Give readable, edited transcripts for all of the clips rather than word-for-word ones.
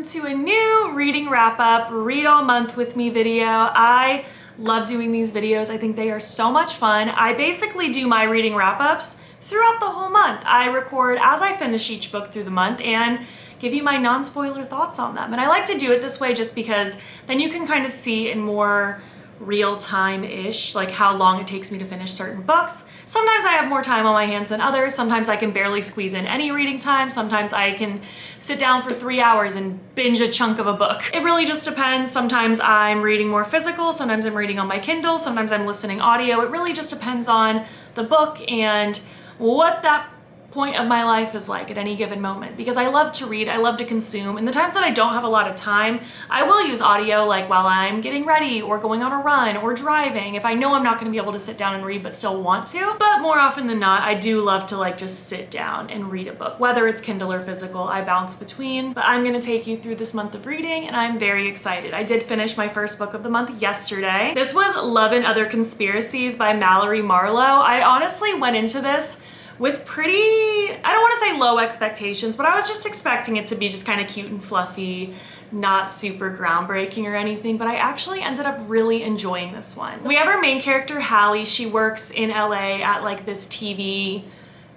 welcome to a new reading wrap-up, read all month with me video. I love doing these videos. I think they are so much fun. I basically do my reading wrap-ups throughout the whole month. I record as I finish each book through the month and give you my non-spoiler thoughts on them. And I like to do it this way just because then you can kind of see in more real time-ish, like how long it takes me to finish certain books. Sometimes I have more time on my hands than others. Sometimes I can barely squeeze in any reading time. Sometimes I can sit down for 3 hours and binge a chunk of a book. It really just depends. Sometimes I'm reading more physical, sometimes I'm reading on my Kindle, sometimes I'm listening audio. It really just depends on the book and what that point of my life is like at any given moment, because I love to read, I love to consume, and the times that I don't have a lot of time, I will use audio like while I'm getting ready or going on a run or driving if I know I'm not going to be able to sit down and read but still want to. But more often than not, I do love to like just sit down and read a book, whether it's Kindle or physical. I bounce between, but I'm going to take you through this month of reading and I'm very excited. I did finish my first book of the month yesterday. This was Love and Other Conspiracies by Mallory Marlowe. I honestly went into this with pretty, I don't want to say low expectations, but I was just expecting it to be just kind of cute and fluffy, not super groundbreaking or anything, but I actually ended up really enjoying this one. We have our main character, Hallie. She works in LA at like this TV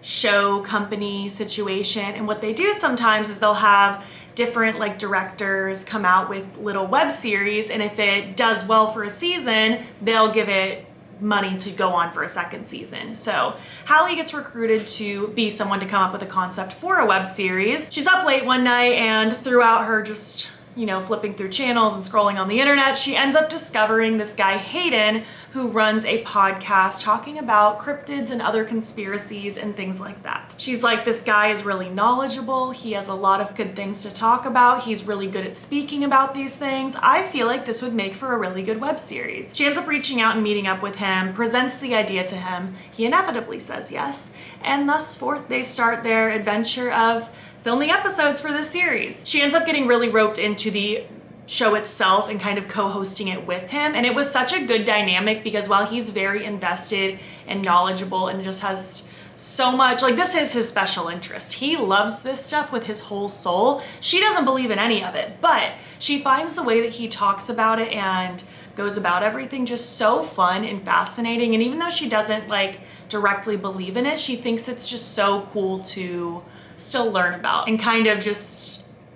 show company situation, and what they do sometimes is they'll have different like directors come out with little web series, and if it does well for a season, they'll give it money to go on for a second season. So Hallie gets recruited to be someone to come up with a concept for a web series. She's up late one night and throughout her just, you know, flipping through channels and scrolling on the internet, she ends up discovering this guy, Hayden, who runs a podcast talking about cryptids and other conspiracies and things like that. She's like, this guy is really knowledgeable. He has a lot of good things to talk about. He's really good at speaking about these things. I feel like this would make for a really good web series. She ends up reaching out and meeting up with him, presents the idea to him. He inevitably says yes, and thus forth they start their adventure of filming episodes for this series. She ends up getting really roped into the show itself and kind of co-hosting it with him, and it was such a good dynamic because while he's very invested and knowledgeable and just has so much, like, this is his special interest. He loves this stuff with his whole soul. She doesn't believe in any of it, but she finds the way that he talks about it and goes about everything just so fun and fascinating. And even though she doesn't like directly believe in it, she thinks it's just so cool to still learn about and kind of just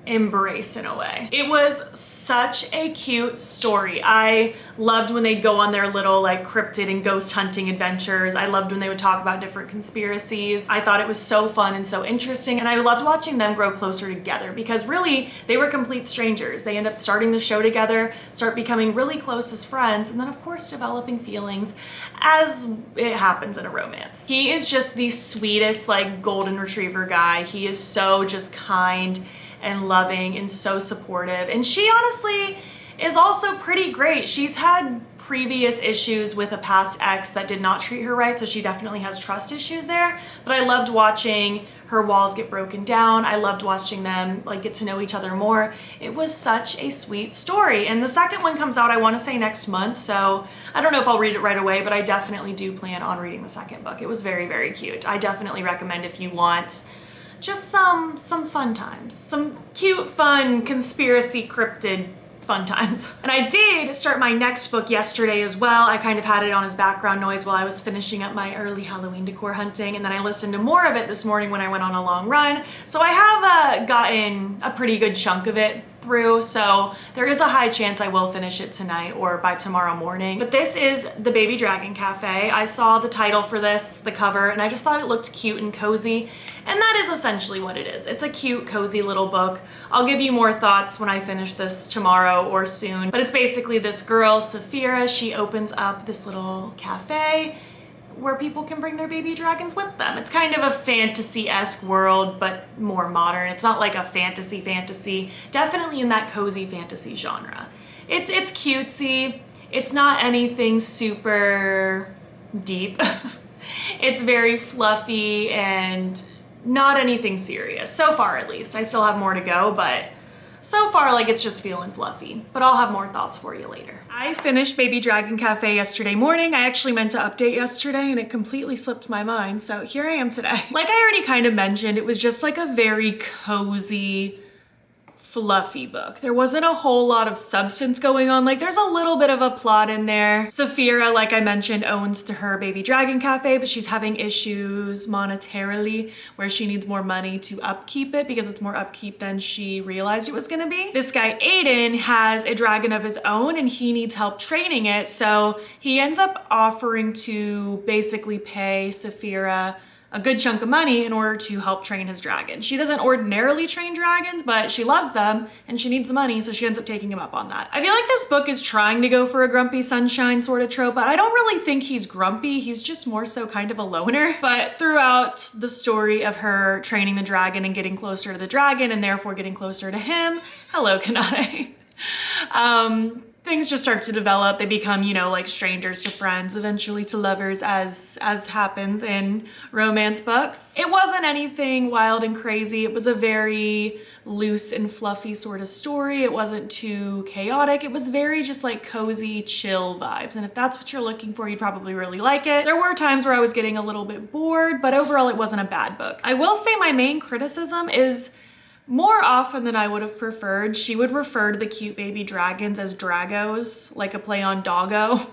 embrace in a way. It was such a cute story. I loved when they'd go on their little like cryptid and ghost hunting adventures. I loved when they would talk about different conspiracies. I thought it was so fun and so interesting, and I loved watching them grow closer together because really they were complete strangers. They end up starting the show together, start becoming really close as friends, and then of course developing feelings as it happens in a romance. He is just the sweetest like golden retriever guy. He is so just kind and loving and so supportive, and she honestly is also pretty great. She's had previous issues with a past ex that did not treat her right, so she definitely has trust issues there, but I loved watching her walls get broken down. I loved watching them like get to know each other more. It was such a sweet story, and the second one comes out I want to say next month, so I don't know if I'll read it right away, but I definitely do plan on reading the second book. It was very, very cute. I definitely recommend if you want just some fun times, some cute, fun, conspiracy cryptid fun times. And I did start my next book yesterday as well. I kind of had it on as background noise while I was finishing up my early Halloween decor hunting, and then I listened to more of it this morning when I went on a long run. So I have gotten a pretty good chunk of it through, so there is a high chance I will finish it tonight or by tomorrow morning. But this is The Baby Dragon Cafe. I saw the title for this, the cover, and I just thought it looked cute and cozy, and that is essentially what it is. It's a cute, cozy little book. I'll give you more thoughts when I finish this tomorrow or soon, but it's basically this girl, Saphira. She opens up this little cafe where people can bring their baby dragons with them. It's kind of a fantasy-esque world, but more modern. It's not like a fantasy, definitely in that cozy fantasy genre. It's cutesy. It's not anything super deep. It's very fluffy and not anything serious, so far at least. I still have more to go, but so far, like, it's just feeling fluffy, but I'll have more thoughts for you later. I finished Baby Dragon Cafe yesterday morning. I actually meant to update yesterday and it completely slipped my mind, so here I am today. Like I already kind of mentioned, it was just like a very cozy, fluffy book. There wasn't a whole lot of substance going on. Like, there's a little bit of a plot in there. Saphira, like I mentioned, owns her baby dragon cafe, but she's having issues monetarily where she needs more money to upkeep it because it's more upkeep than she realized it was gonna be. This guy Aiden has a dragon of his own and he needs help training it, so he ends up offering to basically pay Saphira a good chunk of money in order to help train his dragon. She doesn't ordinarily train dragons, but she loves them and she needs the money, so she ends up taking him up on that. I feel like this book is trying to go for a grumpy sunshine sort of trope, but I don't really think he's grumpy. He's just more so kind of a loner. But throughout the story of her training the dragon and getting closer to the dragon and therefore getting closer to him, hello, Clionadh. Things just start to develop. They become, you know, like strangers to friends, eventually to lovers, as happens in romance books. It wasn't anything wild and crazy. It was a very loose and fluffy sort of story. It wasn't too chaotic. It was very just like cozy, chill vibes. And if that's what you're looking for, you'd probably really like it. There were times where I was getting a little bit bored, but overall it wasn't a bad book. I will say my main criticism is more often than I would have preferred, she would refer to the cute baby dragons as dragos, like a play on doggo.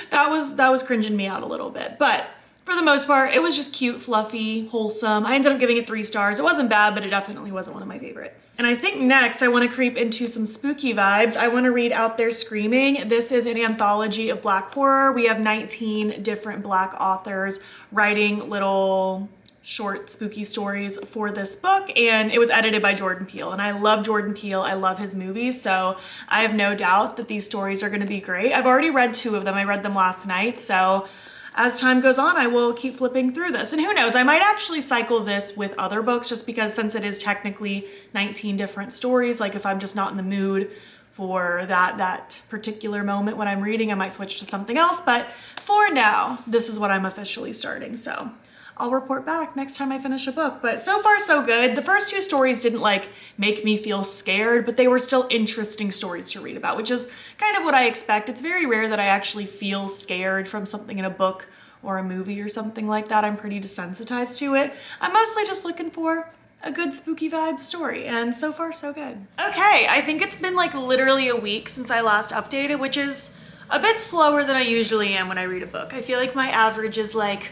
That was cringing me out a little bit, but for the most part, it was just cute, fluffy, wholesome. I ended up giving it 3 stars. It wasn't bad, but it definitely wasn't one of my favorites. And I think next I want to creep into some spooky vibes. I want to read Out There Screaming. This is an anthology of Black horror. We have 19 different Black authors writing little short spooky stories for this book, and it was edited by Jordan Peele, and I love Jordan Peele. I love his movies, so I have no doubt that these stories are going to be great. I've already read 2 of them. I read them last night, so as time goes on I will keep flipping through this, and who knows, I might actually cycle this with other books, just because since it is technically 19 different stories, like if I'm just not in the mood for that particular moment when I'm reading, I might switch to something else, but for now this is what I'm officially starting, so I'll report back next time I finish a book. But so far so good. The first 2 stories didn't like make me feel scared, but they were still interesting stories to read about, which is kind of what I expect. It's very rare that I actually feel scared from something in a book or a movie or something like that. I'm pretty desensitized to it. I'm mostly just looking for a good spooky vibe story, and so far so good. Okay, I think it's been like literally a week since I last updated, which is a bit slower than I usually am when I read a book. I feel like my average is like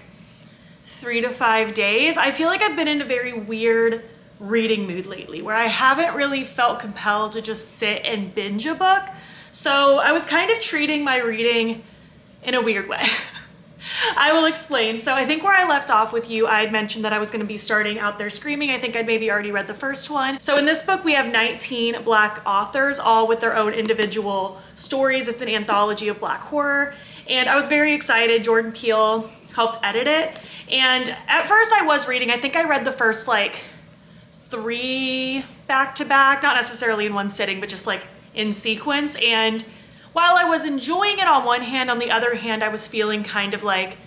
3 to 5 days. I feel like I've been in a very weird reading mood lately where I haven't really felt compelled to just sit and binge a book. So I was kind of treating my reading in a weird way. I will explain. So I think where I left off with you, I had mentioned that I was going to be starting Out There Screaming. I think I'd maybe already read the first one. So in this book, we have 19 Black authors, all with their own individual stories. It's an anthology of Black horror. And I was very excited. Jordan Peele helped edit it. And at first I was reading, I think I read the first like 3 back to back, not necessarily in one sitting, but just like in sequence. And while I was enjoying it on one hand, on the other hand, I was feeling kind of like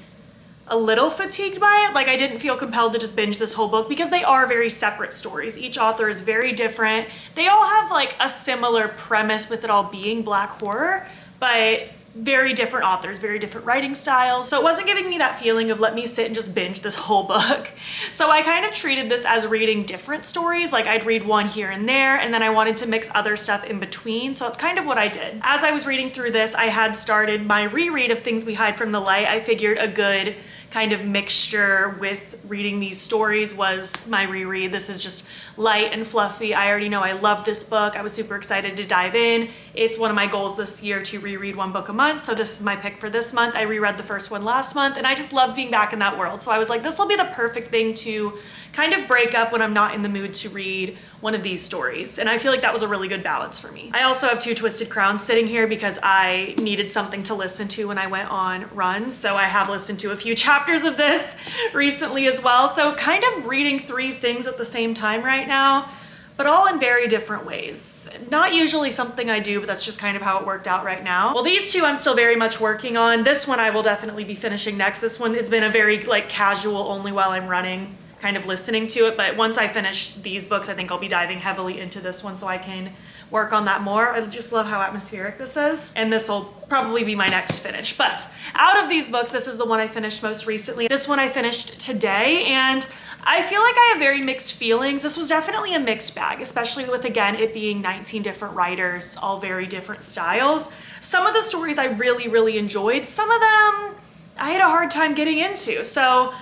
a little fatigued by it. Like I didn't feel compelled to just binge this whole book because they are very separate stories. Each author is very different. They all have like a similar premise with it all being Black horror, but very different authors, very different writing styles. So it wasn't giving me that feeling of let me sit and just binge this whole book. So I kind of treated this as reading different stories. Like I'd read one here and there, and then I wanted to mix other stuff in between. So it's kind of what I did. As I was reading through this, I had started my reread of Things We Hide from the Light. I figured a good kind of mixture with reading these stories was my reread. This is just light and fluffy. I already know I love this book. I was super excited to dive in. It's one of my goals this year to reread 1 book a month. So this is my pick for this month. I reread the first one last month and I just love being back in that world. So I was like, this will be the perfect thing to kind of break up when I'm not in the mood to read one of these stories. And I feel like that was a really good balance for me. I also have 2 Twisted Crowns sitting here because I needed something to listen to when I went on runs. So I have listened to a few chapters of this recently as well. So kind of reading 3 things at the same time right now, but all in very different ways. Not usually something I do, but that's just kind of how it worked out right now. Well, these 2 I'm still very much working on. This one I will definitely be finishing next. This one, it's been a very like casual, only while I'm running, kind of listening to it. But once I finish these books, I think I'll be diving heavily into this one so I can work on that more. I just love how atmospheric this is. And this will probably be my next finish. But out of these books, this is the one I finished most recently. This one I finished today, and I feel like I have very mixed feelings. This was definitely a mixed bag, especially with, again, it being 19 different writers, all very different styles. Some of the stories I really, really enjoyed. Some of them I had a hard time getting into. So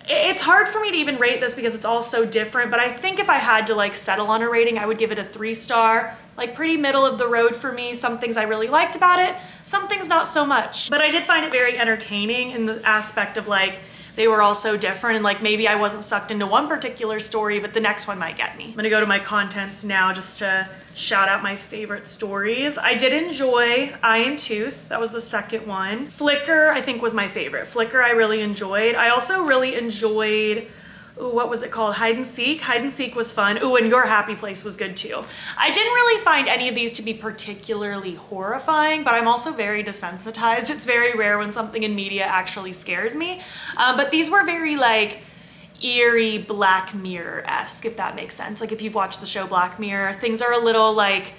it's hard for me to even rate this because it's all so different, but I think if I had to like settle on a rating, I would give it a 3-star, like pretty middle of the road for me. Some things I really liked about it, some things not so much. But I did find it very entertaining in the aspect of like, they were all so different and like maybe I wasn't sucked into one particular story, but the next one might get me. I'm gonna go to my contents now just to shout out my favorite stories. I did enjoy Eye and Tooth. That was the second one. Flicker, I think, was my favorite. Flicker I really enjoyed. I also really enjoyed, ooh, what was it called? Hide and Seek. Hide and Seek was fun. Ooh, and Your Happy Place was good too. I didn't really find any of these to be particularly horrifying, but I'm also very desensitized. It's very rare when something in media actually scares me. But these were very like eerie Black Mirror-esque, if that makes sense. Like if you've watched the show Black Mirror, things are a little like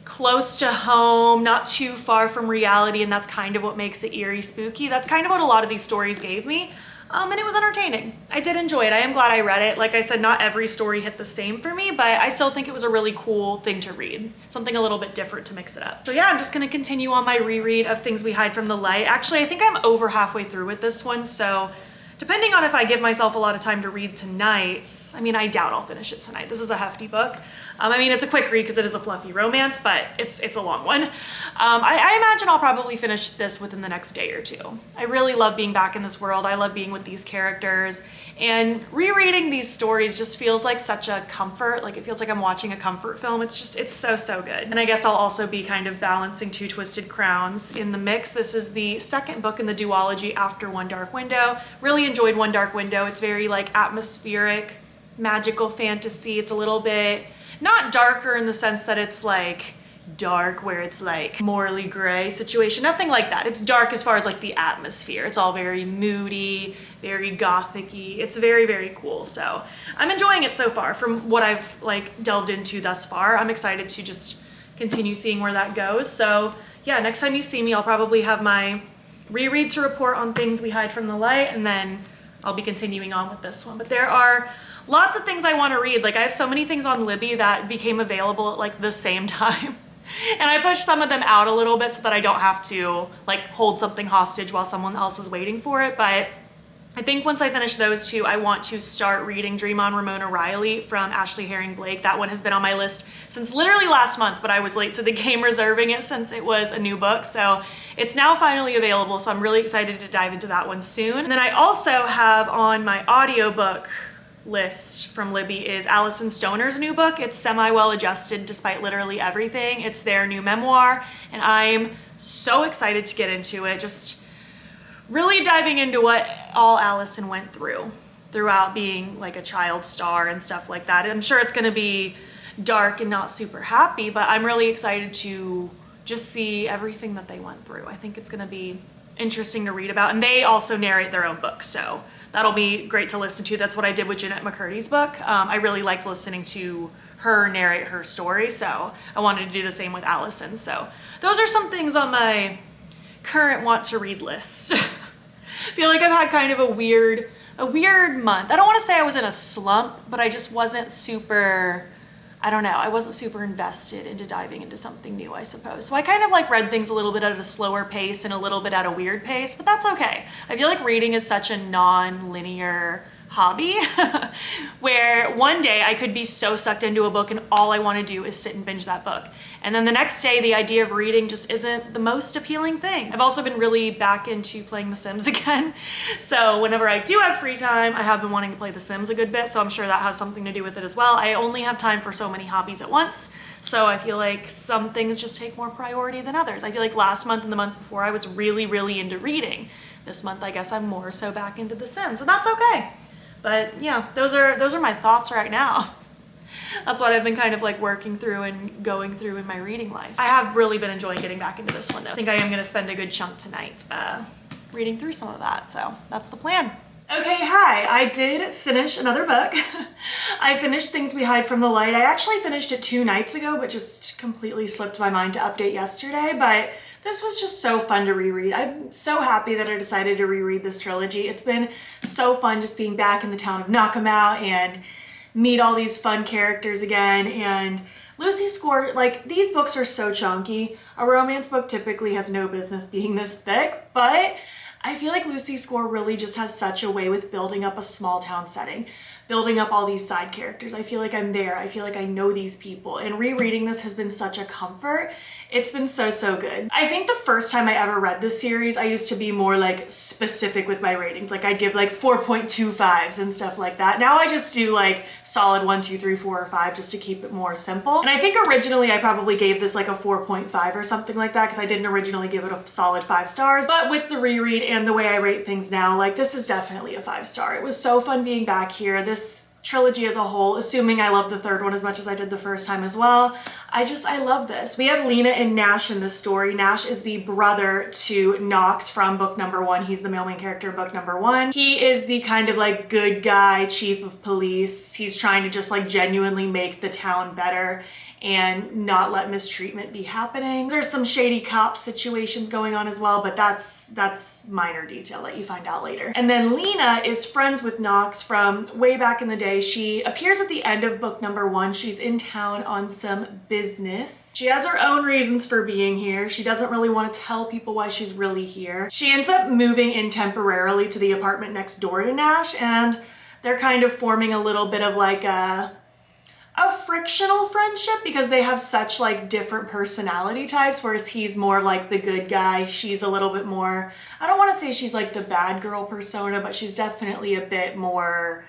close to home, not too far from reality, and that's kind of what makes it eerie, spooky. That's kind of what a lot of these stories gave me. And it was entertaining. I did enjoy it. I am glad I read it. Like I said, not every story hit the same for me, but I still think it was a really cool thing to read. Something a little bit different to mix it up. So yeah, I'm just gonna continue on my reread of Things We Hide from the Light. Actually, I think I'm over halfway through with this one, so depending on if I give myself a lot of time to read tonight, I mean, I doubt I'll finish it tonight. This is a hefty book. I mean, it's a quick read because it is a fluffy romance, but it's a long one. I imagine I'll probably finish this within the next day or two. I really love being back in this world. I love being with these characters, and rereading these stories just feels like such a comfort. Like it feels like I'm watching a comfort film. It's so, so good. And I guess I'll also be kind of balancing Two Twisted Crowns in the mix. This is the second book in the duology after One Dark Window. Really enjoyed One Dark Window. It's very like atmospheric, magical fantasy. It's a little bit not darker in the sense that it's like dark where it's like morally gray situation, nothing like that. It's dark as far as like the atmosphere. It's all very moody, very gothic-y. It's very, very cool. So I'm enjoying it so far from what I've like delved into thus far. I'm excited to just continue seeing where that goes. So yeah, next time you see me, I'll probably have my reread to report on Things We Hide from the Light, and then I'll be continuing on with this one. But there are lots of things I want to read. Like I have so many things on Libby that became available at like the same time. And I pushed some of them out a little bit so that I don't have to like hold something hostage while someone else is waiting for it. But I think once I finish those two, I want to start reading Dream On Ramona Riley from Ashley Herring Blake. That one has been on my list since literally last month, but I was late to the game reserving it since it was a new book. So it's now finally available. So I'm really excited to dive into that one soon. And then I also have on my audiobook list from Libby is Allison Stoner's new book. It's semi-well adjusted despite literally everything. It's their new memoir, and I'm so excited to get into it. Just really diving into what all Allison went through throughout being like a child star and stuff like that. I'm sure it's gonna be dark and not super happy, but I'm really excited to just see everything that they went through. I think it's gonna be interesting to read about, and they also narrate their own books, so that'll be great to listen to. That's what I did with Jeanette McCurdy's book. I really liked listening to her narrate her story, so I wanted to do the same with Allison. So those are some things on my current want to read list. I feel like I've had kind of a weird month. I don't want to say I was in a slump, but I just wasn't super, I don't know, I wasn't super invested into diving into something new, I suppose. So I kind of like read things a little bit at a slower pace and a little bit at a weird pace, but that's okay. I feel like reading is such a non-linear hobby where one day I could be so sucked into a book and all I want to do is sit and binge that book. And then the next day, the idea of reading just isn't the most appealing thing. I've also been really back into playing The Sims again. So whenever I do have free time, I have been wanting to play The Sims a good bit. So I'm sure that has something to do with it as well. I only have time for so many hobbies at once. So I feel like some things just take more priority than others. I feel like last month and the month before I was really, really into reading. This month, I guess I'm more so back into The Sims, and that's okay. But yeah, those are my thoughts right now. That's what I've been kind of like working through and going through in my reading life. I have really been enjoying getting back into this one though. I think I am gonna spend a good chunk tonight reading through some of that, so that's the plan. Okay, hi, I did finish another book. I finished Things We Hide from the Light. I actually finished it 2 nights ago, but just completely slipped my mind to update yesterday. But This was just so fun to reread. I'm so happy that I decided to reread this trilogy. It's been so fun just being back in the town of Nakamau and meet all these fun characters again. And Lucy Score, like, these books are so chunky. A romance book typically has no business being this thick, but I feel like Lucy Score really just has such a way with building up a small town setting, building up all these side characters. I feel like I'm there. I feel like I know these people. And rereading this has been such a comfort. It's been so, so good. I think the first time I ever read this series, I used to be more like specific with my ratings. Like I'd give like 4.25s and stuff like that. Now I just do like solid 1, 2, 3, 4, or 5 just to keep it more simple. And I think originally I probably gave this like a 4.5 or something like that because I didn't originally give it a solid 5 stars. But with the reread and the way I rate things now, like this is definitely a 5-star. It was so fun being back here. This trilogy as a whole, assuming I love the third one as much as I did the first time as well. I love this. We have Lena and Nash in this story. Nash is the brother to Knox from book number 1. He's the male main character in book number 1. He is the kind of like good guy chief of police. He's trying to just like genuinely make the town better and not let mistreatment be happening. There's some shady cop situations going on as well, but that's minor detail that you find out later. And then Lena is friends with Knox from way back in the day. She appears at the end of book number 1. She's in town on some business. She has her own reasons for being here. She doesn't really want to tell people why she's really here. She ends up moving in temporarily to the apartment next door to Nash, and they're kind of forming a little bit of like a frictional friendship because they have such like different personality types, whereas he's more like the good guy. She's a little bit more, I don't want to say she's like the bad girl persona, but she's definitely a bit more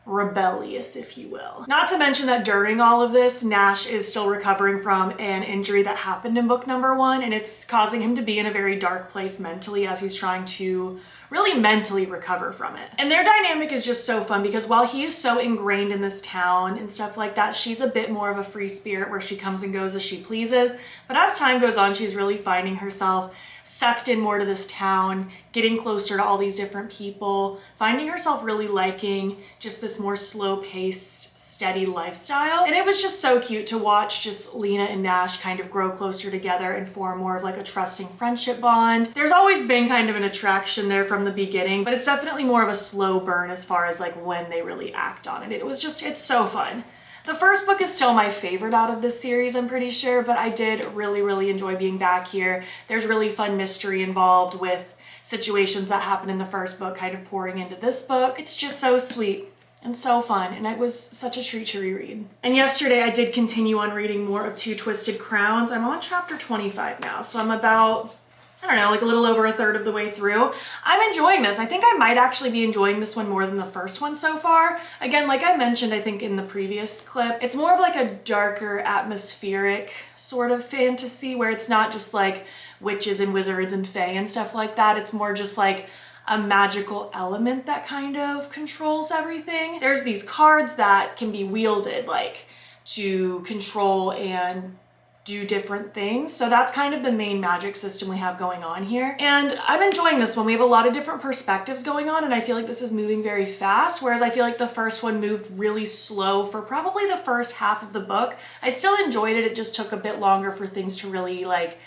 rebellious, if you will. Not to mention that during all of this, Nash is still recovering from an injury that happened in book number 1, and it's causing him to be in a very dark place mentally as he's trying to really mentally recover from it. And their dynamic is just so fun because while he is so ingrained in this town and stuff like that, she's a bit more of a free spirit where she comes and goes as she pleases. But as time goes on, she's really finding herself sucked in more to this town, getting closer to all these different people, finding herself really liking just this more slow-paced, steady lifestyle. And it was just so cute to watch just Lena and Nash kind of grow closer together and form more of like a trusting friendship bond. There's always been kind of an attraction there from the beginning, but it's definitely more of a slow burn as far as like when they really act on it. It's so fun. The first book is still my favorite out of this series, I'm pretty sure, but I did really, really enjoy being back here. There's really fun mystery involved with situations that happened in the first book kind of pouring into this book. It's just so sweet and so fun, and it was such a treat to reread. And yesterday I did continue on reading more of Two Twisted Crowns. I'm on chapter 25 now, so I'm about, I don't know, like a little over a third of the way through. I'm enjoying this. I think I might actually be enjoying this one more than the first one so far. Again, like I mentioned, I think in the previous clip, it's more of like a darker, atmospheric sort of fantasy where it's not just like witches and wizards and fae and stuff like that. It's more just like a magical element that kind of controls everything. There's these cards that can be wielded like to control and do different things. So that's kind of the main magic system we have going on here. And I'm enjoying this one. We have a lot of different perspectives going on, and I feel like this is moving very fast, whereas I feel like the first one moved really slow for probably the first half of the book. I still enjoyed it. It just took a bit longer for things to really like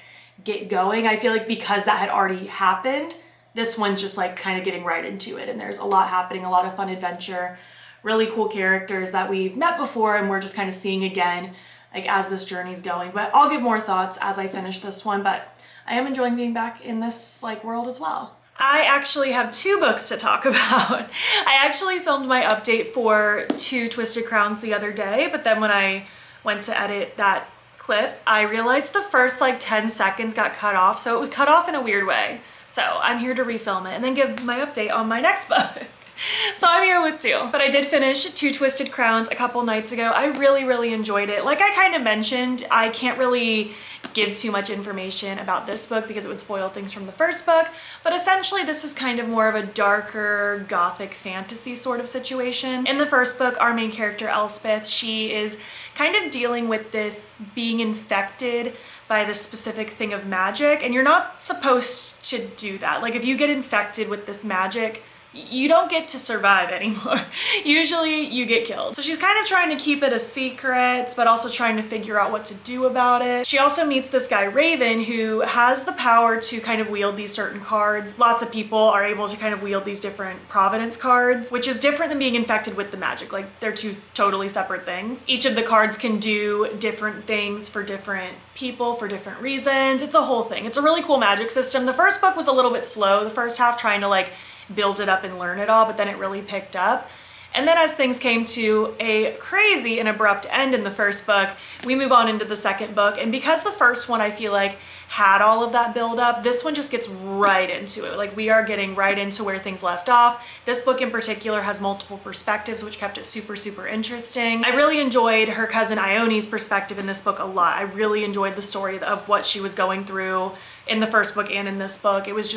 get going. I feel like because that had already happened, this one's just like kind of getting right into it, and there's a lot happening, a lot of fun adventure, really cool characters that we've met before and we're just kind of seeing again like as this journey's going. But I'll give more thoughts as I finish this one, but I am enjoying being back in this like world as well. I actually have 2 books to talk about. I actually filmed my update for Two Twisted Crowns the other day, but then when I went to edit that clip, I realized the first like 10 seconds got cut off, so it was cut off in a weird way. So I'm here to refilm it and then give my update on my next book. So I'm here with 2. But I did finish Two Twisted Crowns a couple nights ago. I really, really enjoyed it. Like I kind of mentioned, I can't really give too much information about this book because it would spoil things from the first book. But essentially this is kind of more of a darker gothic fantasy sort of situation. In the first book, our main character Elspeth, she is kind of dealing with this being infected by this specific thing of magic, and you're not supposed to do that. Like if you get infected with this magic, you don't get to survive anymore. Usually you get killed. So she's kind of trying to keep it a secret, but also trying to figure out what to do about it. She also meets this guy, Raven, who has the power to kind of wield these certain cards. Lots of people are able to kind of wield these different Providence cards, which is different than being infected with the magic. Like, they're two totally separate things. Each of the cards can do different things for different people for different reasons. It's a whole thing. It's a really cool magic system. The first book was a little bit slow, the first half, trying to like build it up and learn it all, but then it really picked up. And then as things came to a crazy and abrupt end in the first book, we move on into the second book. And because the first one, I feel like, had all of that build up, this one just gets right into it. Like, we are getting right into where things left off. This book in particular has multiple perspectives, which kept it super, super interesting. I really enjoyed her cousin Ione's perspective in this book a lot. I really enjoyed the story of what she was going through in the first book and in this book. It was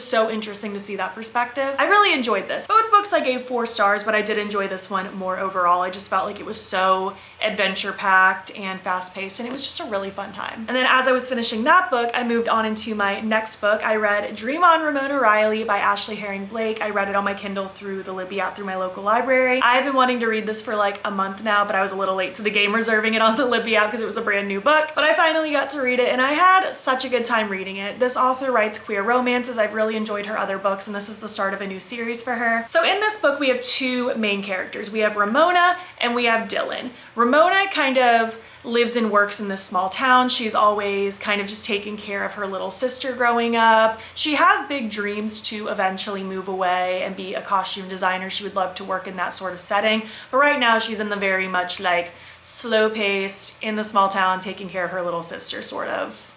so interesting to see that perspective. I really enjoyed this. Both books I gave 4 stars, but I did enjoy this one more overall. I just felt like it was so adventure packed and fast paced, and it was just a really fun time. And then as I was finishing that book, I moved on into my next book. I read Dream On, Ramona Riley by Ashley Herring Blake. I read it on my Kindle through the Libby app through my local library. I've been wanting to read this for like a month now, but I was a little late to the game reserving it on the Libby app because it was a brand new book. But I finally got to read it, and I had such a good time reading it. This author writes queer romances. I've really enjoyed her other books, and this is the start of a new series for her. So in this book, we have 2 main characters. We have Ramona and we have Dylan. Ramona kind of lives and works in this small town. She's always kind of just taking care of her little sister growing up. She has big dreams to eventually move away and be a costume designer. She would love to work in that sort of setting. But right now she's in the very much like slow-paced, in the small town, taking care of her little sister sort of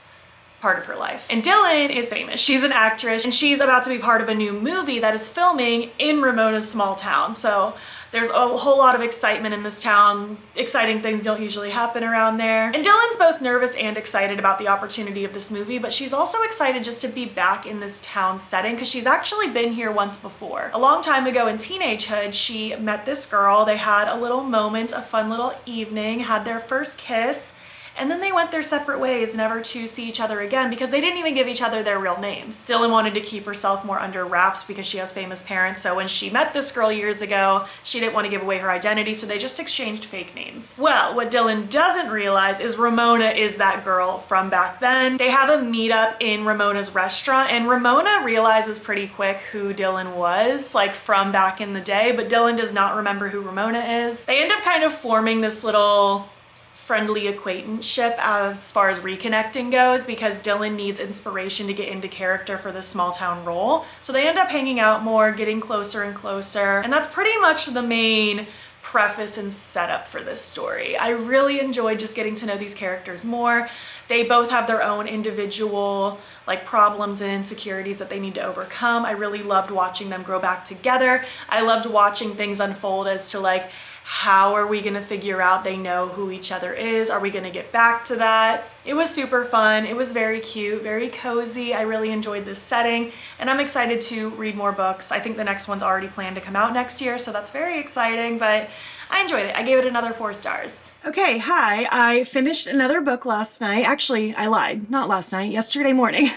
part of her life. And Dylan is famous. She's an actress, and she's about to be part of a new movie that is filming in Ramona's small town. So there's a whole lot of excitement in this town. Exciting things don't usually happen around there. And Dylan's both nervous and excited about the opportunity of this movie, but she's also excited just to be back in this town setting because she's actually been here once before. A long time ago in teenagehood, she met this girl. They had a little moment, a fun little evening, had their first kiss, and then they went their separate ways, never to see each other again because they didn't even give each other their real names. Dylan wanted to keep herself more under wraps because she has famous parents, so when she met this girl years ago, she didn't want to give away her identity, so they just exchanged fake names. Well, what Dylan doesn't realize is Ramona is that girl from back then. They have a meetup in Ramona's restaurant, and Ramona realizes pretty quick who Dylan was, like from back in the day, but Dylan does not remember who Ramona is. They end up kind of forming this little friendly acquaintanceship as far as reconnecting goes because Dylan needs inspiration to get into character for this small town role. So they end up hanging out more, getting closer and closer, and that's pretty much the main preface and setup for this story. I really enjoyed just getting to know these characters more. They both have their own individual like problems and insecurities that they need to overcome. I really loved watching them grow back together. I loved watching things unfold as to like, how are we gonna figure out they know who each other is? Are we gonna get back to that? It was super fun. It was very cute, very cozy. I really enjoyed this setting, and I'm excited to read more books. I think the next one's already planned to come out next year, so that's very exciting, but I enjoyed it. I gave it another 4 stars. Okay, hi. I finished another book last night. Actually, I lied. Not last night, yesterday morning.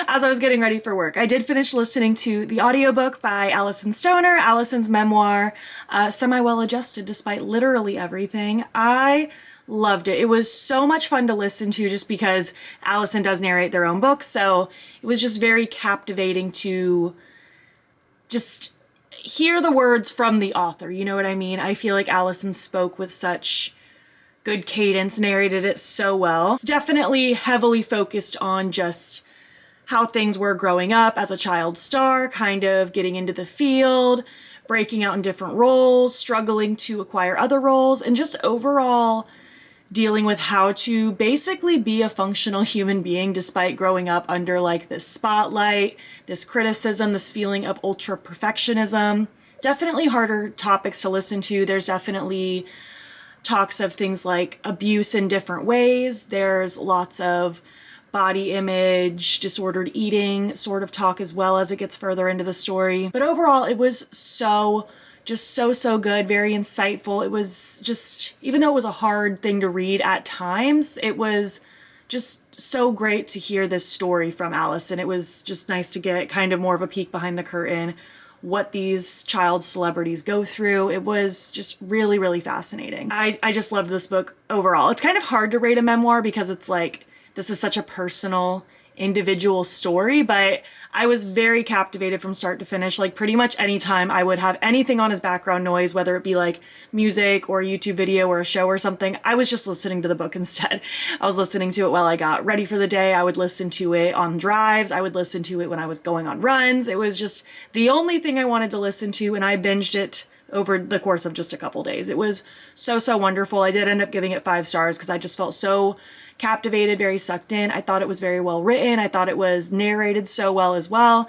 As I was getting ready for work. I did finish listening to the audiobook by Allison Stoner, Allison's memoir, Semi-Well-Adjusted Despite Literally Everything. I loved it. It was so much fun to listen to just because Allison does narrate their own books, so it was just very captivating to just hear the words from the author, you know what I mean? I feel like Allison spoke with such good cadence, narrated it so well. It's definitely heavily focused on just how things were growing up as a child star, kind of getting into the field, breaking out in different roles, struggling to acquire other roles, and just overall dealing with how to basically be a functional human being despite growing up under like this spotlight, this criticism, this feeling of ultra perfectionism. Definitely harder topics to listen to. There's definitely talks of things like abuse in different ways. There's lots of body image, disordered eating sort of talk as well as it gets further into the story. But overall, it was so good, very insightful. It was just, even though it was a hard thing to read at times, it was just so great to hear this story from Allison. It was just nice to get kind of more of a peek behind the curtain what these child celebrities go through. It was just really, really fascinating. I just loved this book overall. It's kind of hard to rate a memoir because it's like, this is such a personal, individual story, but I was very captivated from start to finish. Like pretty much anytime I would have anything on as background noise, whether it be like music or a YouTube video or a show or something, I was just listening to the book instead. I was listening to it while I got ready for the day. I would listen to it on drives. I would listen to it when I was going on runs. It was just the only thing I wanted to listen to, and I binged it over the course of just a couple days. It was so, so wonderful. I did end up giving it 5 stars because I just felt so captivated, very sucked in. I thought it was very well written. I thought it was narrated so well as well.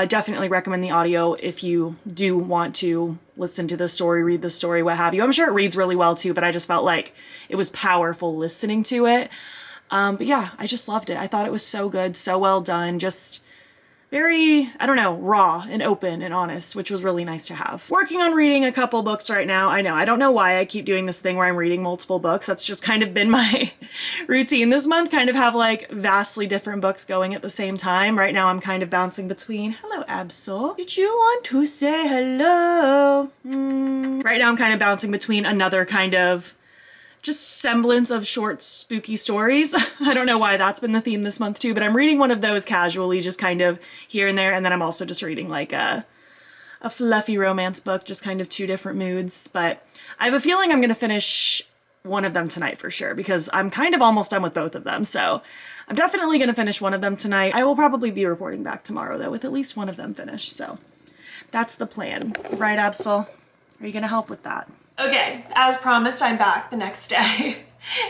Definitely recommend the audio if you do want to listen to the story, read the story, what have you. I'm sure it reads really well too, but I just felt like it was powerful listening to it. But yeah, I just loved it. I thought it was so good, so well done. Just very, I don't know, raw and open and honest, which was really nice to have. Working on reading a couple books right now. I know, I don't know why I keep doing this thing where I'm reading multiple books. That's just kind of been my routine this month, kind of have like vastly different books going at the same time. Right now I'm kind of bouncing between, hello Absol, did you want to say hello? Right now I'm kind of bouncing between another kind of just semblance of short spooky stories. I don't know why that's been the theme this month too, but I'm reading one of those casually, just kind of here and there, and then I'm also just reading like a fluffy romance book, just kind of 2 different moods. But I have a feeling I'm gonna finish one of them tonight for sure, because I'm kind of almost done with both of them, so I'm definitely gonna finish one of them tonight. I will probably be reporting back tomorrow though with at least one of them finished, so that's the plan. Right, Absol? Are you gonna help with that? Okay, as promised, I'm back the next day.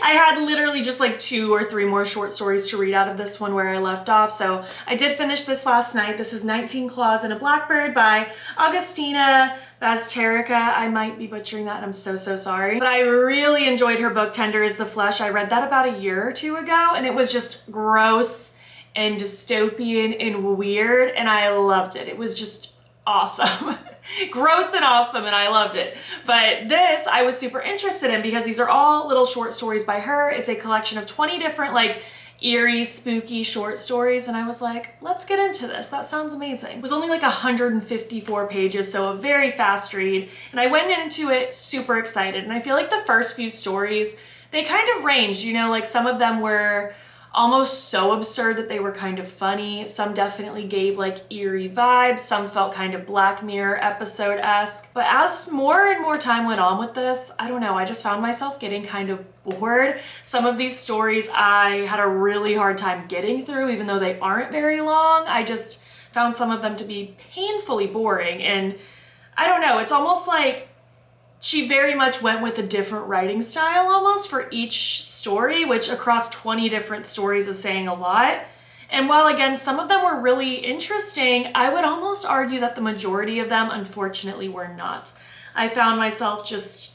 I had literally just like 2 or 3 more short stories to read out of this one where I left off, so I did finish this last night. This is 19 Claws and a Blackbird by Augustina Bazterrica. I might be butchering that, and I'm so, so sorry. But I really enjoyed her book, Tender is the Flesh. I read that about a year or 2 ago, and it was just gross and dystopian and weird, and I loved it. It was just awesome. Gross and awesome, and I loved it. But this I was super interested in because these are all little short stories by her. It's a collection of 20 different like eerie, spooky short stories, and I was like, let's get into this. That sounds amazing. It was only like 154 pages, so a very fast read, and I went into it super excited. And I feel like the first few stories, they kind of ranged, you know, like some of them were almost so absurd that they were kind of funny. Some definitely gave like eerie vibes. Some felt kind of Black Mirror episode-esque. But as more and more time went on with this, I don't know, I just found myself getting kind of bored. Some of these stories I had a really hard time getting through, even though they aren't very long. I just found some of them to be painfully boring. And I don't know, it's almost like she very much went with a different writing style almost for each story, which across 20 different stories is saying a lot. And while again, some of them were really interesting, I would almost argue that the majority of them unfortunately were not. I found myself just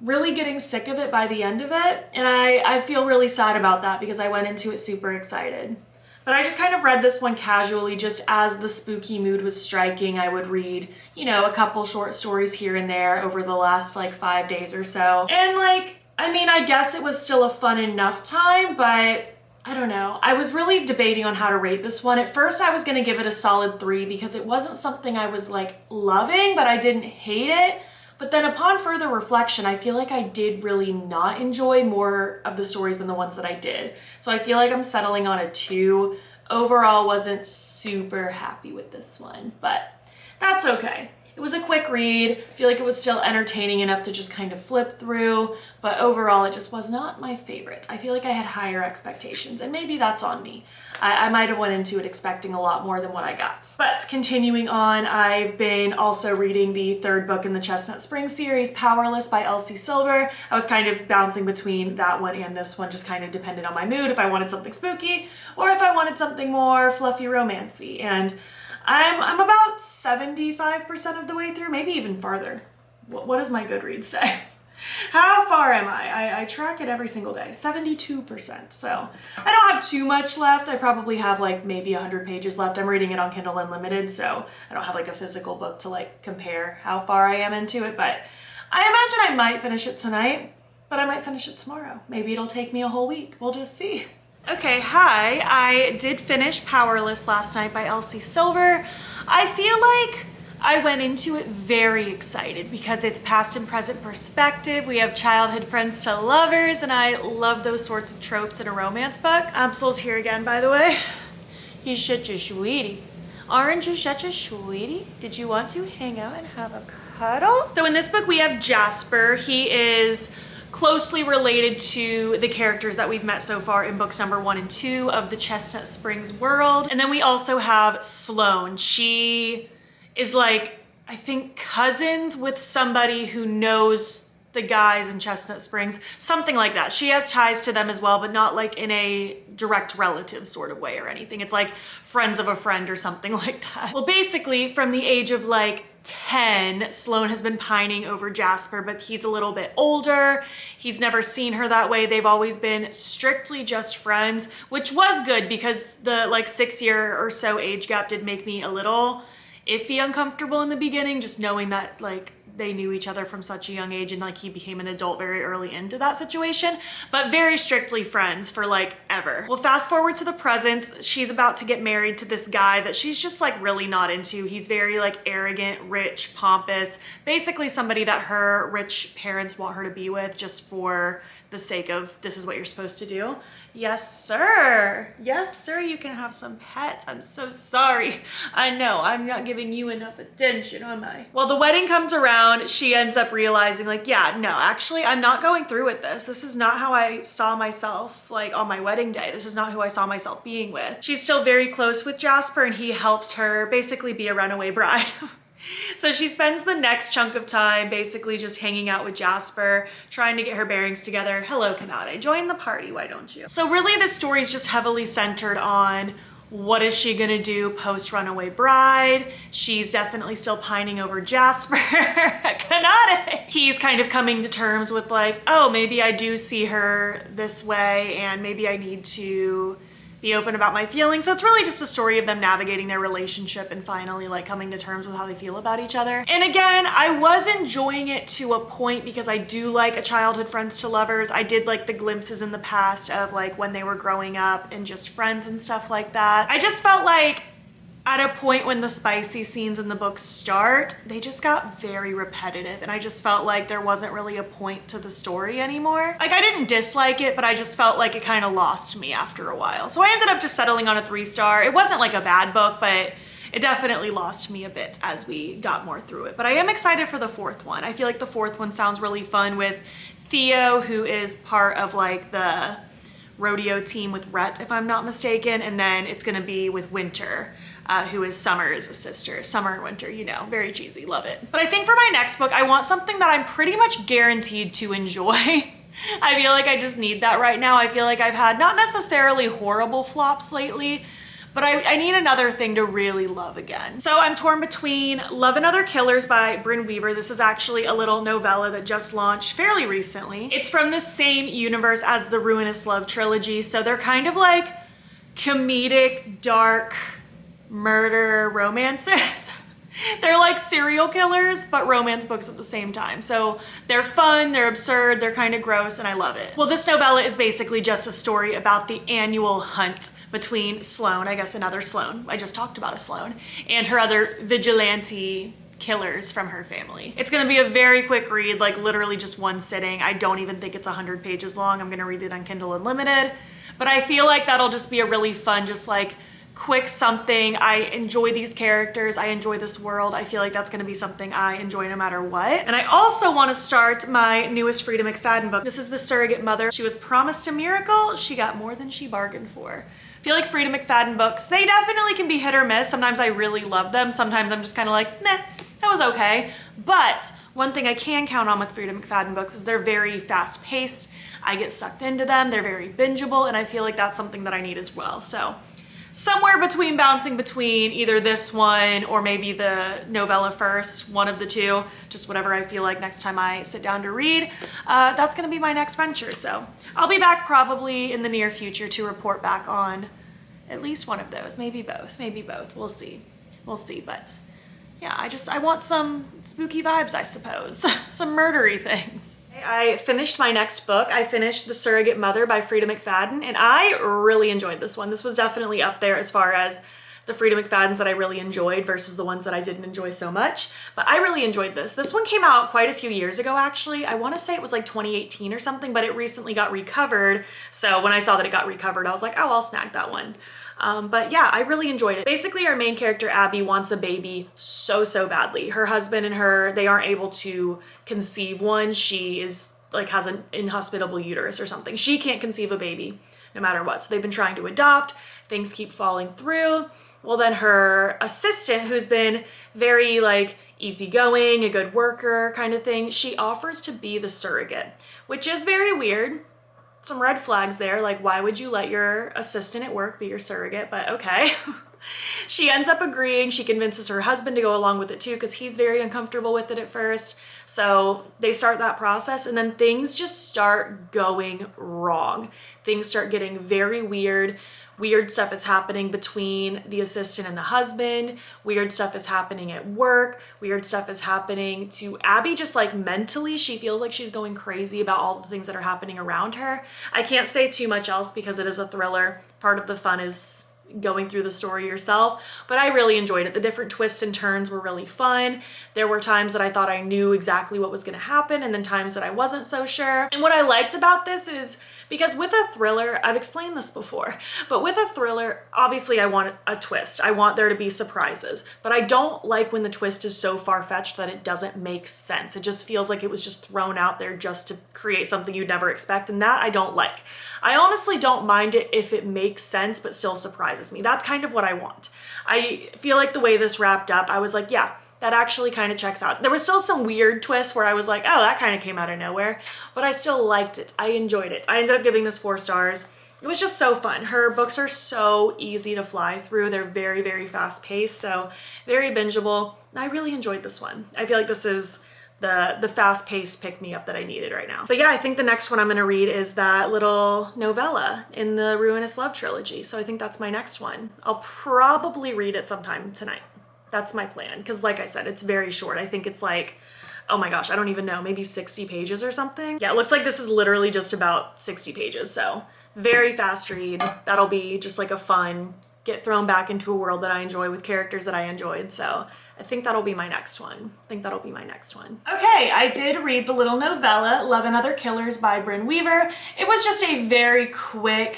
really getting sick of it by the end of it. And I feel really sad about that because I went into it super excited. But I just kind of read this one casually, just as the spooky mood was striking. I would read, you know, a couple short stories here and there over the last like 5 days or so. And like, I mean, I guess it was still a fun enough time, but I don't know. I was really debating on how to rate this one. At first I was gonna give it a solid 3 because it wasn't something I was like loving, but I didn't hate it. But then upon further reflection, I feel like I did really not enjoy more of the stories than the ones that I did. So I feel like I'm settling on a 2. Overall, wasn't super happy with this one, but that's okay. It was a quick read. I feel like it was still entertaining enough to just kind of flip through, but overall it just was not my favorite. I feel like I had higher expectations, and maybe that's on me. I might have went into it expecting a lot more than what I got. But continuing on, I've been also reading the 3rd book in the Chestnut Spring series, Powerless by Elsie Silver. I was kind of bouncing between that one and this one, just kind of depended on my mood, if I wanted something spooky or if I wanted something more fluffy romancy. And I'm about 75% of the way through, maybe even farther. What does my Goodreads say? How far am I? I track it every single day, 72%. So I don't have too much left. I probably have like maybe 100 pages left. I'm reading it on Kindle Unlimited, so I don't have like a physical book to like compare how far I am into it, but I imagine I might finish it tonight, but I might finish it tomorrow. Maybe it'll take me a whole week. We'll just see. Okay, hi. I did finish Powerless last night by Elsie Silver. I feel like I went into it very excited because it's past and present perspective. We have childhood friends to lovers, and I love those sorts of tropes in a romance book. Absol's here again, by the way. He's such a sweetie. Aren't you such a sweetie? Did you want to hang out and have a cuddle? So in this book, we have Jasper. He is closely related to the characters that we've met so far in books number 1 and 2 of the Chestnut Springs world. And then we also have Sloane. She is like, I think, cousins with somebody who knows the guys in Chestnut Springs, something like that. She has ties to them as well, but not like in a direct relative sort of way or anything. It's like friends of a friend or something like that. Well, basically from the age of like 10, Sloane has been pining over Jasper, but he's a little bit older. He's never seen her that way. They've always been strictly just friends, which was good because the like 6-year or so age gap did make me a little iffy uncomfortable in the beginning, just knowing that like they knew each other from such a young age and like he became an adult very early into that situation, but very strictly friends for like ever. Well, fast forward to the present, she's about to get married to this guy that she's just like really not into. He's very like arrogant, rich, pompous, basically somebody that her rich parents want her to be with just for the sake of this is what you're supposed to do. Yes, sir. Yes, sir, you can have some pets. I'm so sorry. I know, I'm not giving you enough attention, am I? Well, the wedding comes around, she ends up realizing like, yeah, no, actually, I'm not going through with this. This is not how I saw myself like on my wedding day. This is not who I saw myself being with. She's still very close with Jasper and he helps her basically be a runaway bride. So she spends the next chunk of time basically just hanging out with Jasper, trying to get her bearings together. Hello, Clionadh, join the party, why don't you? So really this story is just heavily centered on what is she gonna do post runaway bride? She's definitely still pining over Jasper. Clionadh! He's kind of coming to terms with like, oh, maybe I do see her this way and maybe I need to be open about my feelings. So it's really just a story of them navigating their relationship and finally like coming to terms with how they feel about each other. And again, I was enjoying it to a point because I do like a childhood friends to lovers. I did like the glimpses in the past of like when they were growing up and just friends and stuff like that. I just felt like at a point when the spicy scenes in the book start, they just got very repetitive and I just felt like there wasn't really a point to the story anymore. Like I didn't dislike it, but I just felt like it kind of lost me after a while. So I ended up just settling on a 3-star. It wasn't like a bad book, but it definitely lost me a bit as we got more through it. But I am excited for the 4th one. I feel like the 4th one sounds really fun with Theo, who is part of like the rodeo team with Rhett, if I'm not mistaken. And then it's gonna be with Winter, who is Summer's sister. Summer and Winter, you know, very cheesy, love it. But I think for my next book, I want something that I'm pretty much guaranteed to enjoy. I feel like I just need that right now. I feel like I've had not necessarily horrible flops lately, but I need another thing to really love again. So I'm torn between Love and Other Killers by Brynne Weaver. This is actually a little novella that just launched fairly recently. It's from the same universe as the Ruinous Love trilogy. So they're kind of like comedic, dark, murder romances. They're like serial killers, but romance books at the same time. So they're fun, they're absurd, they're kind of gross, and I love it. Well, this novella is basically just a story about the annual hunt between Sloane, I guess another Sloane, I just talked about a Sloane, and her other vigilante killers from her family. It's gonna be a very quick read, like literally just one sitting. I don't even think it's 100 pages long. I'm gonna read it on Kindle Unlimited, but I feel like that'll just be a really fun, just like quick something. I enjoy these characters. I enjoy this world. I feel like that's gonna be something I enjoy no matter what. And I also wanna start my newest Frida McFadden book. This is The Surrogate Mother. She was promised a miracle. She got more than she bargained for. I feel like Frida McFadden books, they definitely can be hit or miss. Sometimes I really love them. Sometimes I'm just kind of like, meh, that was okay. But one thing I can count on with Frida McFadden books is they're very fast paced. I get sucked into them. They're very bingeable. And I feel like that's something that I need as well. So somewhere between bouncing between either this one or maybe the novella first, one of the two, just whatever I feel like next time I sit down to read, that's gonna be my next venture. So I'll be back probably in the near future to report back on at least one of those, maybe both, we'll see, but yeah, I want some spooky vibes, I suppose, some murdery things. I finished my next book. I finished The Surrogate Mother by Frida McFadden, and I really enjoyed this one. This was definitely up there as far as the Frida McFaddens that I really enjoyed versus the ones that I didn't enjoy so much. But I really enjoyed this. This one came out quite a few years ago, actually. I want to say it was like 2018 or something, but it recently got recovered. So when I saw that it got recovered, I was like, oh, I'll snag that one. But yeah, I really enjoyed it. Basically, our main character, Abby, wants a baby so badly. Her husband and her, they aren't able to conceive one. She is like has an inhospitable uterus or something. She can't conceive a baby no matter what. So they've been trying to adopt. Things keep falling through. Well, then her assistant, who's been very like easygoing, a good worker kind of thing, she offers to be the surrogate, which is very weird. Some red flags there, like why would you let your assistant at work be your surrogate? But okay. She ends up agreeing. She convinces her husband to go along with it too because he's very uncomfortable with it at first. So they start that process and then things just start going wrong. Things start getting very weird. Weird stuff is happening between the assistant and the husband. Weird stuff is happening at work. Weird stuff is happening to Abby just like mentally. She feels like she's going crazy about all the things that are happening around her. I can't say too much else because it is a thriller. Part of the fun is going through the story yourself, but I really enjoyed it. The different twists and turns were really fun. There were times that I thought I knew exactly what was going to happen and then times that I wasn't so sure. And what I liked about this is because with a thriller, I've explained this before, but with a thriller, obviously I want a twist. I want there to be surprises, but I don't like when the twist is so far-fetched that it doesn't make sense. It just feels like it was just thrown out there just to create something you'd never expect, and that I don't like. I honestly don't mind it if it makes sense but still surprises me. That's kind of what I want. I feel like the way this wrapped up, I was like, yeah, that actually kind of checks out. There was still some weird twists where I was like, oh, that kind of came out of nowhere, but I still liked it. I enjoyed it. I ended up giving this 4 stars. It was just so fun. Her books are so easy to fly through. They're very fast paced, so very bingeable. I really enjoyed this one. I feel like this is the fast-paced pick-me-up that I needed right now. But yeah, I think the next one I'm gonna read is that little novella in the Ruinous Love trilogy. So I think that's my next one. I'll probably read it sometime tonight. That's my plan, because like I said, it's very short. I think it's like, oh my gosh, I don't even know, maybe 60 pages or something. Yeah, it looks like this is literally just about 60 pages, so very fast read. That'll be just like a fun, get thrown back into a world that I enjoy with characters that I enjoyed, so I think that'll be my next one. Okay, I did read the little novella, Love and Other Killers by Brynne Weaver. It was just a very quick,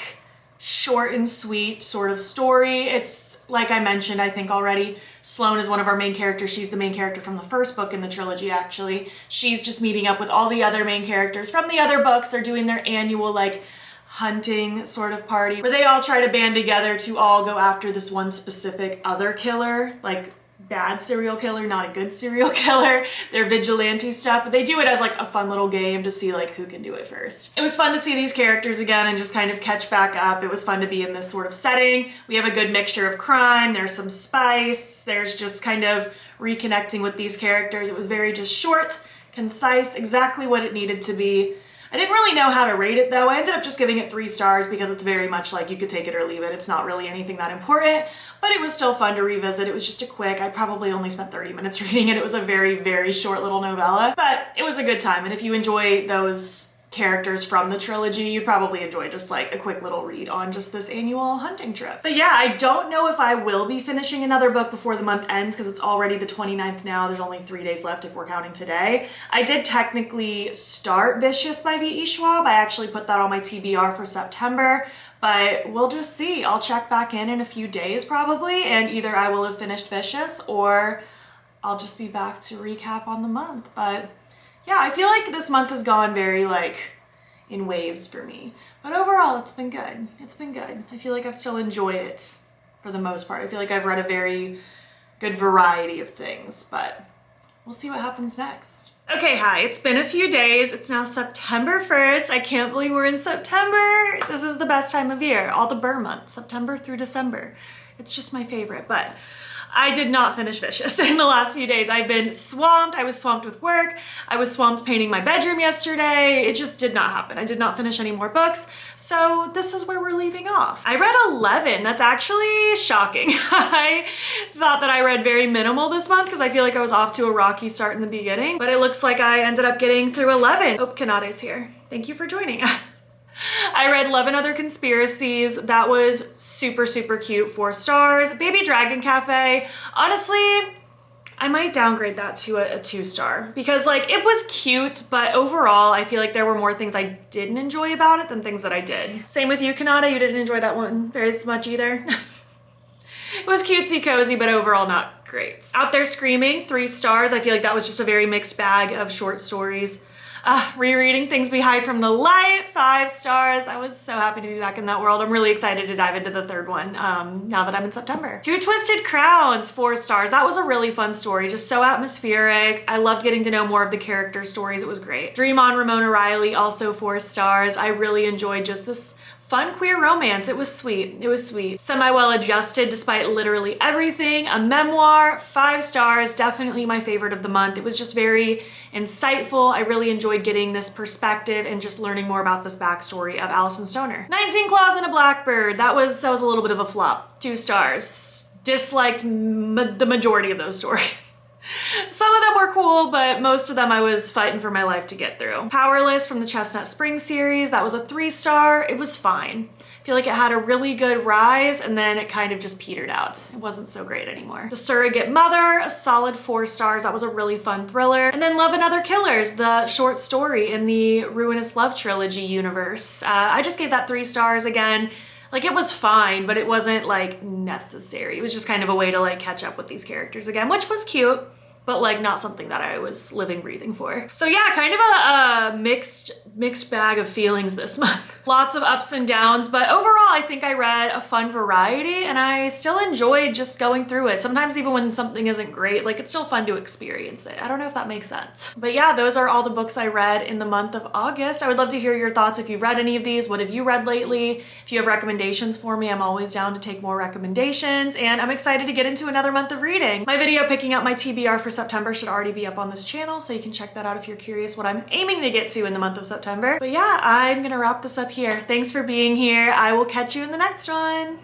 short and sweet sort of story. It's, like I mentioned, I think already, Sloane is one of our main characters. She's the main character from the first book in the trilogy, actually. She's just meeting up with all the other main characters from the other books. They're doing their annual, like, hunting sort of party where they all try to band together to all go after this one specific other killer, like bad serial killer, not a good serial killer. They're vigilante stuff, but they do it as like a fun little game to see like who can do it first. It was fun to see these characters again and just kind of catch back up. It was fun to be in this sort of setting. We have a good mixture of crime, there's some spice, there's just kind of reconnecting with these characters. It was very just short, concise, exactly what it needed to be. I didn't really know how to rate it though. I ended up just giving it 3 stars because it's very much like you could take it or leave it. It's not really anything that important, but it was still fun to revisit. It was just a quick, I probably only spent 30 minutes reading it. It was a very short little novella, but it was a good time. And if you enjoy those characters from the trilogy, you'd probably enjoy just like a quick little read on just this annual hunting trip. But yeah, I don't know if I will be finishing another book before the month ends because it's already the 29th now. There's only 3 days left if we're counting today. I did technically start Vicious by V.E. Schwab. I actually put that on my TBR for September, but we'll just see. I'll check back in a few days probably, and either I will have finished Vicious or I'll just be back to recap on the month. But yeah, I feel like this month has gone very like in waves for me, but overall it's been good. It's been good. I feel like I've still enjoyed it for the most part. I feel like I've read a very good variety of things, but we'll see what happens next. Okay, hi, it's been a few days. It's now September 1st. I can't believe we're in September. This is the best time of year, all the Burr months, September through December. It's just my favorite, but I did not finish Vicious in the last few days. I've been swamped. I was swamped with work. I was swamped painting my bedroom yesterday. It just did not happen. I did not finish any more books. So this is where we're leaving off. I read 11. That's actually shocking. I thought that I read very minimal this month because I feel like I was off to a rocky start in the beginning, but it looks like I ended up getting through 11. Oh, Clionadh is here. Thank you for joining us. I read Love Another Conspiracies. That was super, super cute, 4 stars. Baby Dragon Cafe. Honestly, I might downgrade that to a 2-star because like it was cute, but overall I feel like there were more things I didn't enjoy about it than things that I did. Same with you, Clionadh. You didn't enjoy that one very much either. It was cutesy cozy, but overall not great. Out There Screaming, 3 stars. I feel like that was just a very mixed bag of short stories. Rereading Things We Hide from the Light, 5 stars. I was so happy to be back in that world. I'm really excited to dive into the 3rd one now that I'm in September. Two Twisted Crowns, 4 stars. That was a really fun story, just so atmospheric. I loved getting to know more of the character stories. It was great. Dream On, Ramona Riley, also 4 stars. I really enjoyed just this fun queer romance. It was sweet. It was sweet. Semi-Well Adjusted Despite Literally Everything, a memoir, 5 stars. Definitely my favorite of the month. It was just very insightful. I really enjoyed getting this perspective and just learning more about this backstory of Allison Stoner. 19 Claws and a Blackbird. That was a little bit of a flop. 2 stars. Disliked the majority of those stories. Some of them were cool, but most of them I was fighting for my life to get through. Powerless from the Chestnut Spring series, that was a 3-star. It was fine. I feel like it had a really good rise and then it kind of just petered out. It wasn't so great anymore. The Surrogate Mother, a solid 4 stars. That was a really fun thriller. And then Love and Other Killers, the short story in the Ruinous Love Trilogy universe. I just gave that 3 stars again. Like it was fine, but it wasn't like necessary. It was just kind of a way to like catch up with these characters again, which was cute, but like not something that I was living, breathing for. So yeah, kind of a mixed bag of feelings this month. Lots of ups and downs, but overall I think I read a fun variety and I still enjoyed just going through it. Sometimes even when something isn't great, like it's still fun to experience it. I don't know if that makes sense. But yeah, those are all the books I read in the month of August. I would love to hear your thoughts if you've read any of these. What have you read lately? If you have recommendations for me, I'm always down to take more recommendations, and I'm excited to get into another month of reading. My video picking up my TBR for September should already be up on this channel, so you can check that out if you're curious what I'm aiming to get to in the month of September. But yeah, I'm gonna wrap this up here. Thanks for being here. I will catch you in the next one.